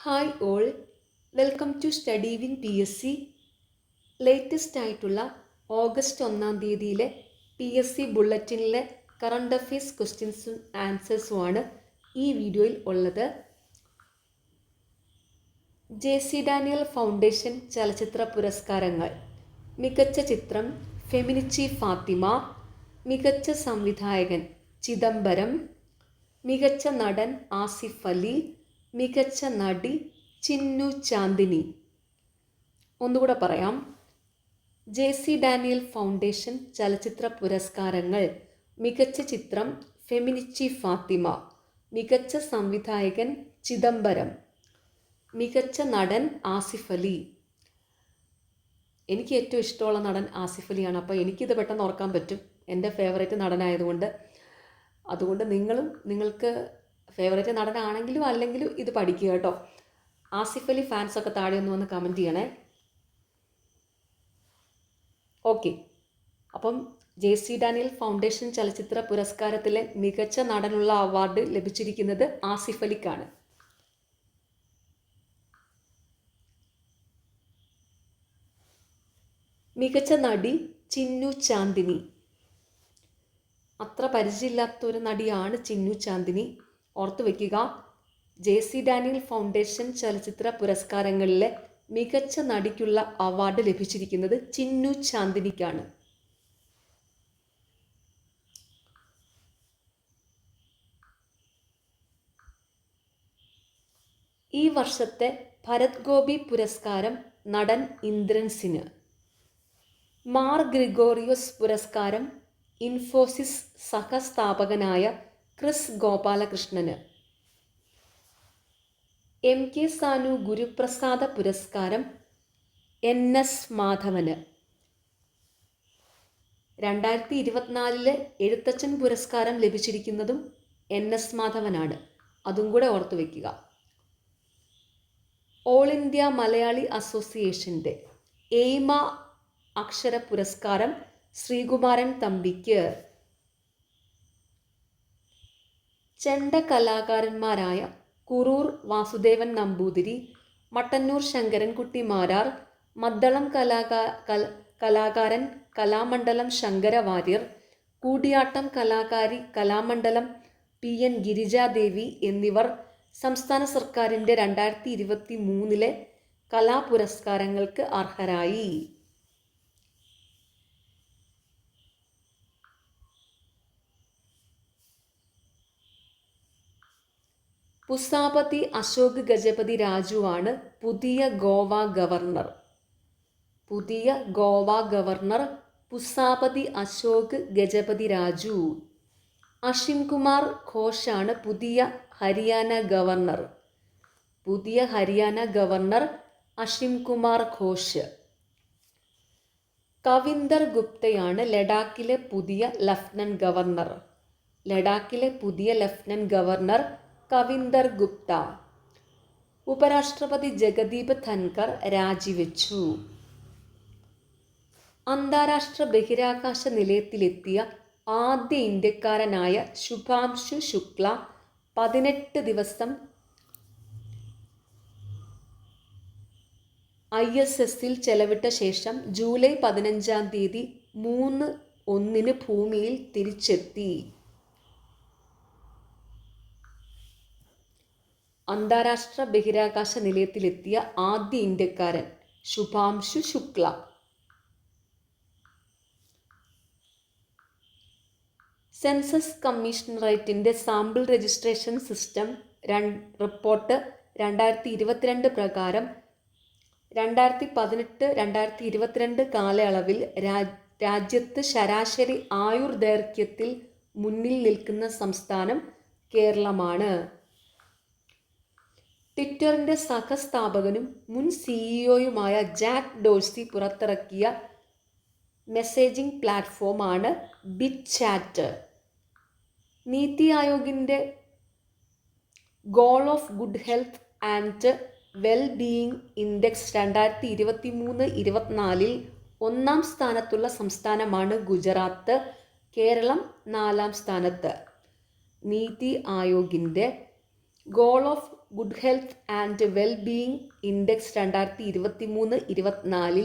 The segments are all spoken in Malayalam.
Hi all, welcome to study win PSC. Latest ആയിട്ടുള്ള ഓഗസ്റ്റ് 1 PSC ബുള്ളറ്റിനിലെ കറണ്ട് അഫയേഴ്സ് ക്വസ്റ്റ്യൻസും ആൻസേഴ്സുമാണ് ഈ വീഡിയോയിൽ ഉള്ളത്. JC ഡാനിയൽ ഫൗണ്ടേഷൻ ചലച്ചിത്ര പുരസ്കാരങ്ങൾ: മികച്ച ചിത്രം ഫെമിനിച്ചി ഫാത്തിമ, മികച്ച സംവിധായകൻ ചിദംബരം, മികച്ച നടൻ ആസിഫ് അലി, മികച്ച നടി ചിന്നു ചാന്ദിനി. ഒന്നുകൂടെ പറയാം. JC ഡാനിയൽ ഫൗണ്ടേഷൻ ചലച്ചിത്ര പുരസ്കാരങ്ങൾ: മികച്ച ചിത്രം ഫെമിനിച്ചി ഫാത്തിമ, മികച്ച സംവിധായകൻ ചിദംബരം, മികച്ച നടൻ ആസിഫ് അലി. എനിക്ക് ഏറ്റവും ഇഷ്ടമുള്ള നടൻ ആസിഫ് അലിയാണ്. അപ്പോൾ എനിക്കിത് പെട്ടെന്ന് ഓർക്കാൻ പറ്റും, എൻ്റെ ഫേവറേറ്റ് നടനായതുകൊണ്ട്. അതുകൊണ്ട് നിങ്ങൾക്ക് ഫേവറേറ്റ് നടനാണെങ്കിലും അല്ലെങ്കിലും ഇത് പഠിക്കുക കേട്ടോ. ആസിഫ് അലി ഫാൻസൊക്കെ താഴെ ഒന്ന് വന്ന് കമൻറ്റ് ചെയ്യണേ. ഓക്കെ, അപ്പം JC ഡാനിയൽ ഫൗണ്ടേഷൻ ചലച്ചിത്ര പുരസ്കാരത്തിലെ മികച്ച നടനുള്ള അവാർഡ് ലഭിച്ചിരിക്കുന്നത് ആസിഫ് അലിക്കാണ്. മികച്ച നടി ചിന്നു ചാന്ദിനി. അത്ര പരിചയമില്ലാത്തൊരു നടിയാണ് ചിന്നു ചാന്ദിനി. ഓർത്തു വയ്ക്കുക. JC ഡാനിയൽ ഫൗണ്ടേഷൻ ചലച്ചിത്ര പുരസ്കാരങ്ങളിലെ മികച്ച നടിക്കുള്ള അവാർഡ് ലഭിച്ചിരിക്കുന്നത് ചിന്നു ചാന്ദിനിക്കാണ്. ഈ വർഷത്തെ ഭരത് ഗോപി പുരസ്കാരം നടൻ ഇന്ദ്രൻസിന്. മാർ ഗ്രിഗോറിയോസ് പുരസ്കാരം ഇൻഫോസിസ് സഹസ്ഥാപകനായ ക്രിസ് ഗോപാലകൃഷ്ണന്. MK സാനു ഗുരുപ്രസാദ പുരസ്കാരം NS മാധവന്. 2024 എഴുത്തച്ഛൻ പുരസ്കാരം ലഭിച്ചിരിക്കുന്നതും NS മാധവനാണ്. അതും കൂടെ ഓർത്തു വയ്ക്കുക. ഓൾ ഇന്ത്യ മലയാളി അസോസിയേഷൻ്റെ എയ്മ അക്ഷര പുരസ്കാരം ശ്രീകുമാരൻ തമ്പിക്ക്. ചെണ്ട കലാകാരന്മാരായ കുറൂർ വാസുദേവൻ നമ്പൂതിരി, മട്ടന്നൂർ ശങ്കരൻകുട്ടി മാരാർ, മദ്ദളം കലാകാരൻ കലാമണ്ഡലം ശങ്കരവാര്യർ, കൂടിയാട്ടം കലാകാരി കലാമണ്ഡലം PN ഗിരിജാദേവി എന്നിവർ സംസ്ഥാന സർക്കാരിൻ്റെ 2023 കലാപുരസ്കാരങ്ങൾക്ക് അർഹരായി. പുസാപതി അശോക് ഗജപതി രാജുവാണ് പുതിയ ഗോവ ഗവർണർ. പുസാപതി അശോക് ഗജപതി രാജു. അഷിം കുമാർ ഘോഷാണ് പുതിയ ഹരിയാന ഗവർണർ. അഷിം കുമാർ ഘോഷ്. കവിന്ദർ ഗുപ്തയാണ് ലഡാക്കിലെ പുതിയ ലഫ്റ്റനന്റ് ഗവർണർ. കവിന്ദർ ഗുപ്ത. ഉപരാഷ്ട്രപതി ജഗദീപ് ധൻകർ രാജിവെച്ചു. അന്താരാഷ്ട്ര ബഹിരാകാശ നിലയത്തിലെത്തിയ ആദ്യ ഇന്ത്യക്കാരനായ ശുഭാംശു ശുക്ല 18 ദിവസം ISSൽ ചെലവിട്ട ശേഷം ജൂലൈ 15 3:01 ഭൂമിയിൽ തിരിച്ചെത്തി. അന്താരാഷ്ട്ര ബഹിരാകാശ നിലയത്തിലെത്തിയ ആദ്യ ഇന്ത്യക്കാരൻ ശുഭാംശു ശുക്ല. സെൻസസ് കമ്മീഷണറേറ്റിൻ്റെ സാമ്പിൾ രജിസ്ട്രേഷൻ സിസ്റ്റം റിപ്പോർട്ട് 2022 പ്രകാരം 2018-2022 കാലയളവിൽ രാജ്യത്ത് ശരാശരി ആയുർദൈർഘ്യത്തിൽ മുന്നിൽ നിൽക്കുന്ന സംസ്ഥാനം കേരളമാണ്. ട്വിറ്ററിൻ്റെ സഹസ്ഥാപകനും മുൻ CEO ജാക്ക് ഡോഴ്സി പുറത്തിറക്കിയ മെസ്സേജിംഗ് പ്ലാറ്റ്ഫോമാണ് ബിറ്റ്ചാറ്റ്. നീതി ആയോഗിൻ്റെ goal of good health and wellbeing index 2023-24 1-ാം സ്ഥാനത്തുള്ള സംസ്ഥാനമാണ് ഗുജറാത്ത്. കേരളം 4-ാം സ്ഥാനത്ത്. നീതി ആയോഗിൻ്റെ goal of good health and wellbeing index 2023-24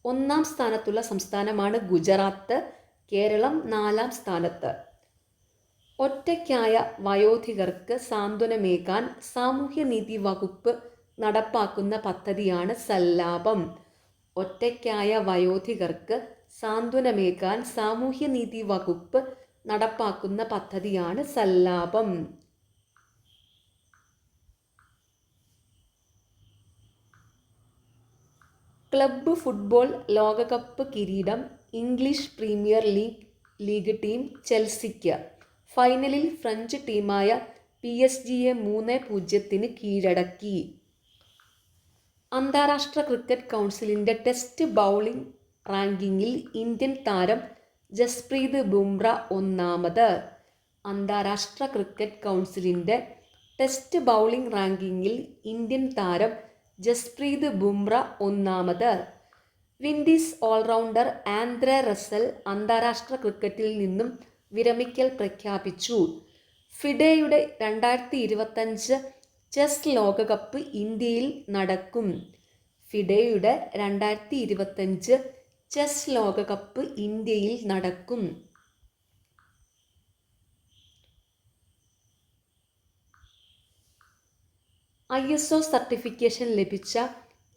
ഒന്നാം സ്ഥാനത്തുള്ള സംസ്ഥാനമാണ് ഗുജറാത്ത്. കേരളം 4-ാം സ്ഥാനത്ത്. ഒറ്റയ്ക്കായ വയോധികർക്ക് സാന്ത്വനമേകാൻ സാമൂഹ്യനീതി വകുപ്പ് നടപ്പാക്കുന്ന പദ്ധതിയാണ് സല്ലാപം. ഒറ്റയ്ക്കായ വയോധികർക്ക് സാന്ത്വനമേകാൻ സാമൂഹ്യനീതി വകുപ്പ് നടപ്പാക്കുന്ന പദ്ധതിയാണ് സല്ലാപം. ക്ലബ്ബ് ഫുട്ബോൾ ലോകകപ്പ് കിരീടം ഇംഗ്ലീഷ് പ്രീമിയർ ലീഗ് ടീം ചെൽസിക്ക്. ഫൈനലിൽ ഫ്രഞ്ച് ടീമായ PSG-യെ 3-0 കീഴടക്കി. അന്താരാഷ്ട്ര ക്രിക്കറ്റ് കൗൺസിലിൻ്റെ ടെസ്റ്റ് ബൗളിംഗ് റാങ്കിങ്ങിൽ ഇന്ത്യൻ താരം ജസ്പ്രീത് ബുംറ ഒന്നാമത്. അന്താരാഷ്ട്ര ക്രിക്കറ്റ് കൗൺസിലിൻ്റെ ടെസ്റ്റ് ബൗളിംഗ് റാങ്കിങ്ങിൽ ഇന്ത്യൻ താരം ജസ്പ്രീത് ബുംറ ഒന്നാമത്. വിൻഡീസ് ഓൾറൗണ്ടർ ആന്ദ്രെ റസൽ അന്താരാഷ്ട്ര ക്രിക്കറ്റിൽ നിന്നും വിരമിക്കൽ പ്രഖ്യാപിച്ചു. ഫിഡെയുടെ 2025 ചെസ് ലോകകപ്പ് ഇന്ത്യയിൽ നടക്കും. ഫിഡെയുടെ 2025 ചെസ് ലോകകപ്പ് ഇന്ത്യയിൽ നടക്കും. ISO സർട്ടിഫിക്കേഷൻ ലഭിച്ച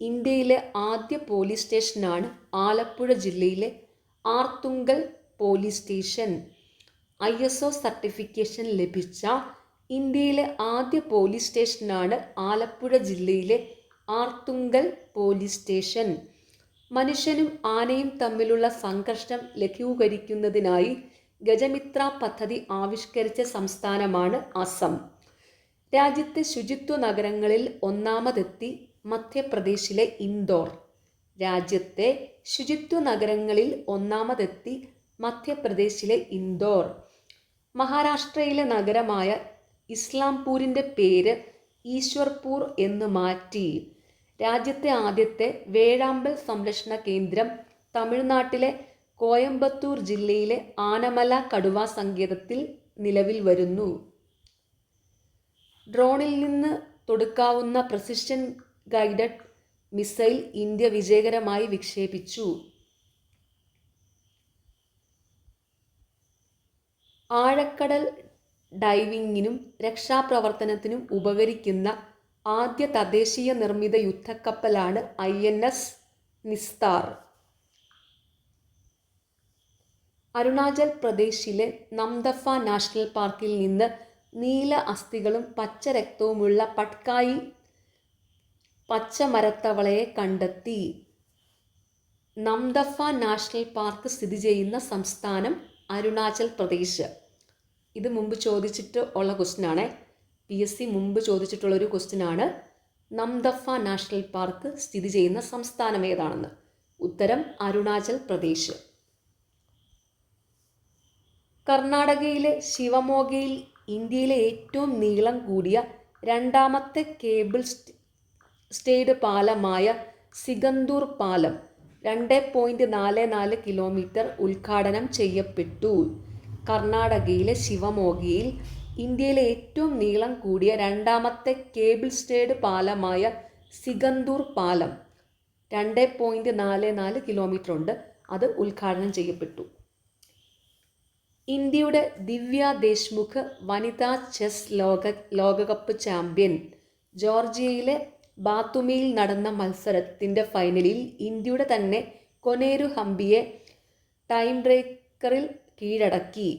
ഇന്ത്യയിലെ ആദ്യ പോലീസ് സ്റ്റേഷനാണ് ആലപ്പുഴ ജില്ലയിലെ Arthunkal police station. ISO certification ലഭിച്ച ഇന്ത്യയിലെ ആദ്യ പോലീസ് സ്റ്റേഷനാണ് ആലപ്പുഴ ജില്ലയിലെ ആർത്തുങ്കൽ പോലീസ് സ്റ്റേഷൻ. മനുഷ്യനും ആനയും തമ്മിലുള്ള സംഘർഷം ലഘൂകരിക്കുന്നതിനായി ഗജമിത്ര പദ്ധതി ആവിഷ്കരിച്ച സംസ്ഥാനമാണ് അസം. രാജ്യത്തെ ശുചിത്വ നഗരങ്ങളിൽ ഒന്നാമതെത്തി മധ്യപ്രദേശിലെ ഇൻഡോർ. രാജ്യത്തെ ശുചിത്വ നഗരങ്ങളിൽ ഒന്നാമതെത്തി മധ്യപ്രദേശിലെ ഇൻഡോർ. മഹാരാഷ്ട്രയിലെ നഗരമായ ഇസ്ലാംപൂരിൻ്റെ പേര് ഈശ്വർപൂർ എന്ന് മാറ്റി. രാജ്യത്തെ ആദ്യത്തെ വേഴാമ്പൽ സംരക്ഷണ കേന്ദ്രം തമിഴ്നാട്ടിലെ കോയമ്പത്തൂർ ജില്ലയിലെ ആനമല കടുവാ സങ്കേതത്തിൽ നിലവിൽ വരുന്നു. ഡ്രോണിൽ നിന്ന് തൊടുക്കാവുന്ന പ്രിസിഷൻ ഗൈഡഡ് മിസൈൽ ഇന്ത്യ വിജയകരമായി വിക്ഷേപിച്ചു. ആഴക്കടൽ ഡൈവിങ്ങിനും രക്ഷാപ്രവർത്തനത്തിനും ഉപകരിക്കുന്ന ആദ്യ തദ്ദേശീയ നിർമ്മിത യുദ്ധക്കപ്പലാണ് INS നിസ്താർ. അരുണാചൽ പ്രദേശിലെ നംദഫ നാഷണൽ പാർക്കിൽ നിന്ന് നീല അസ്ഥികളും പച്ച രക്തവുമുള്ള പട്കായി പച്ചമരത്തവളയെ കണ്ടെത്തി. നംദഫ നാഷണൽ പാർക്ക് സ്ഥിതി ചെയ്യുന്ന സംസ്ഥാനം അരുണാചൽ പ്രദേശ്. ഇത് മുമ്പ് ചോദിച്ചിട്ട് ഉള്ള ക്വസ്റ്റ്യനാണ്. PSC മുമ്പ് ചോദിച്ചിട്ടുള്ളൊരു ക്വസ്റ്റ്യനാണ്. നംദഫ നാഷണൽ പാർക്ക് സ്ഥിതി ചെയ്യുന്ന സംസ്ഥാനം ഏതാണെന്ന്. ഉത്തരം അരുണാചൽ പ്രദേശ്. കർണാടകയിലെ ശിവമോഗയിൽ ഇന്ത്യയിലെ ഏറ്റവും നീളം കൂടിയ രണ്ടാമത്തെ കേബിൾ സ്റ്റേഡ് പാലമായ സിഗന്ദൂർ പാലം 2.44 കിലോമീറ്റർ ഉദ്ഘാടനം ചെയ്യപ്പെട്ടു. കർണാടകയിലെ ശിവമോഗയിൽ ഇന്ത്യയിലെ ഏറ്റവും നീളം കൂടിയ രണ്ടാമത്തെ കേബിൾ സ്റ്റേഡ് പാലമായ സിഗന്ദൂർ പാലം 2.44 കിലോമീറ്റർ ഉണ്ട്. അത് ഉദ്ഘാടനം ചെയ്യപ്പെട്ടു. ഇന്ത്യയുടെ ദിവ്യ ദേശ്മുഖ് വനിതാ ചെസ് ലോകകപ്പ് ചാമ്പ്യൻ. ജോർജിയയിലെ ബാത്തുമിയിൽ നടന്ന മത്സരത്തിൻ്റെ ഫൈനലിൽ ഇന്ത്യയുടെ തന്നെ കൊനേരു ഹംപിയെ ടൈം ബ്രേക്കറിൽ കീഴടക്കി.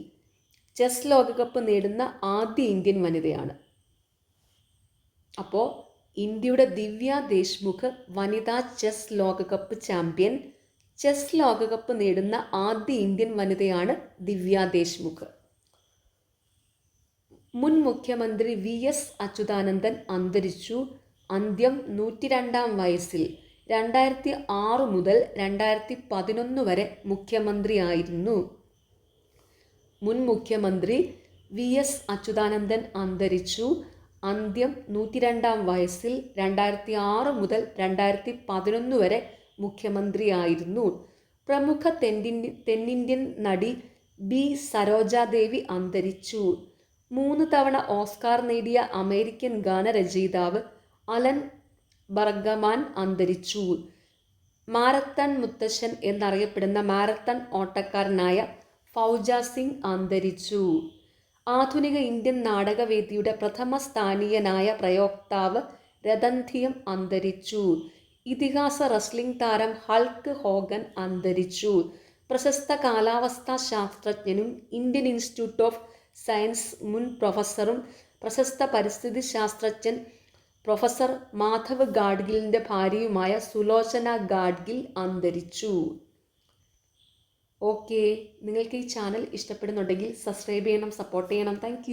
ചെസ് ലോകകപ്പ് നേടുന്ന ആദ്യ ഇന്ത്യൻ വനിതയാണ്. അപ്പോൾ ഇന്ത്യയുടെ ദിവ്യ ദേശ്മുഖ് വനിതാ ചെസ് ലോകകപ്പ് ചാമ്പ്യൻ. ചെസ് ലോകകപ്പ് നേടുന്ന ആദ്യ ഇന്ത്യൻ വനിതയാണ് ദിവ്യ ദേശ്മുഖ്. മുൻ മുഖ്യമന്ത്രി VS അച്യുതാനന്ദൻ അന്തരിച്ചു. അന്ത്യം 102-ാം വയസ്സിൽ. 2006 മുതൽ 2011 വരെ മുഖ്യമന്ത്രിയായിരുന്നു. മുൻ മുഖ്യമന്ത്രി VS അച്യുതാനന്ദൻ അന്തരിച്ചു. അന്ത്യം 102-ാം വയസ്സിൽ. 2006 മുതൽ 2011 വരെ മുഖ്യമന്ത്രിയായിരുന്നു. പ്രമുഖ തെന്നിന്ത്യൻ നടി B. സരോജാദേവി അന്തരിച്ചു. 3 തവണ ഓസ്കാർ നേടിയ അമേരിക്കൻ ഗാനരചയിതാവ് അലൻ ബർഗമാൻ അന്തരിച്ചു. മാരത്തൺ മുത്തശ്ശൻ എന്നറിയപ്പെടുന്ന മാരത്തൺ ഓട്ടക്കാരനായ ഫൗജ സിംഗ് അന്തരിച്ചു. ആധുനിക ഇന്ത്യൻ നാടകവേദിയുടെ പ്രഥമ സ്ഥാനീയനായ പ്രയോക്താവ് രതന്ധിയം അന്തരിച്ചു. ഇതിഹാസ റെസ്ലിംഗ് താരം ഹൾക്ക് ഹോഗൻ അന്തരിച്ചു. പ്രശസ്ത കാലാവസ്ഥാ ശാസ്ത്രജ്ഞനും ഇന്ത്യൻ ഇൻസ്റ്റിറ്റ്യൂട്ട് ഓഫ് സയൻസ് മുൻ പ്രൊഫസറും പ്രശസ്ത പരിസ്ഥിതി ശാസ്ത്രജ്ഞൻ പ്രൊഫസർ മാധവ് ഗാഡ്ഗിലിൻ്റെ ഭാര്യയുമായ സുലോചന ഗാഡ്ഗിൽ അന്തരിച്ചു. ഓക്കെ, നിങ്ങൾക്ക് ഈ ചാനൽ ഇഷ്ടപ്പെടുന്നുണ്ടെങ്കിൽ സബ്സ്ക്രൈബ് ചെയ്യണം, സപ്പോർട്ട് ചെയ്യണം. താങ്ക്